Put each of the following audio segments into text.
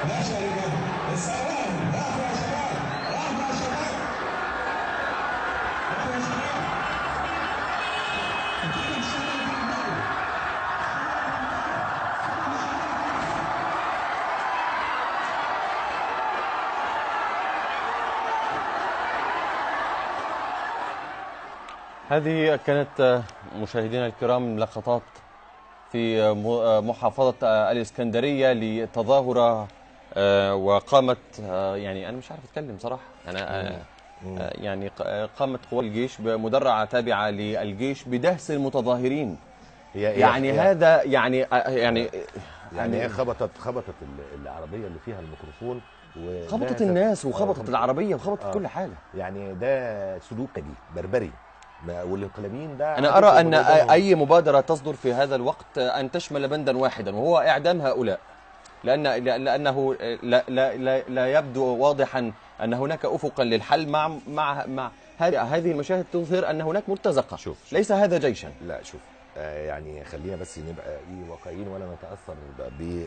ماشي يا رجاله، السلام، راحوا يا شباب، راحوا يا شباب، راحوا يا شباب. محمد شرف محمود. هذه كانت مشاهدينا الكرام لقطات في محافظة الإسكندرية لتظاهرة وقامت يعني أنا مش عارف أتكلم صراحة أنا يعني قامت قوات الجيش بمدرعة تابعة للجيش بدهس المتظاهرين. يعني هذا يعني هي خبطت العربيه اللي فيها الميكروفون، خبطت الناس وخبطت العربية وخبطت كل حاجة. يعني ده سلوك بربري، والانقلابيين ده أنا أرى أن أي مبادرة تصدر في هذا الوقت أن تشمل بندا واحدا وهو إعدام هؤلاء، لأنه لا يبدو واضحا أن هناك أفقا للحل مع هذه المشاهد تظهر أن هناك مرتزقة. شوف ليس هذا جيشا. لا شوف يعني خلينا بس نبقى واقعيين ولا نتاثر ب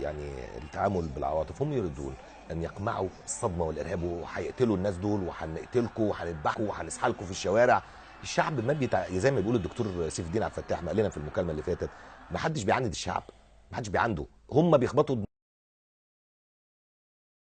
يعني التعامل بالعواطف. هم يريدون ان يقمعوا الصدمه والارهاب، وهيقتلوا الناس دول وهنقتلكم وهنذبحكم وهنسحلكم في الشوارع. الشعب ما زي ما بيقول الدكتور سيف الدين عبد الفتاح ما قال لنا في المكالمه اللي فاتت، ما حدش بيعاند الشعب، ما حدش بيعنده، هم بيخبطوا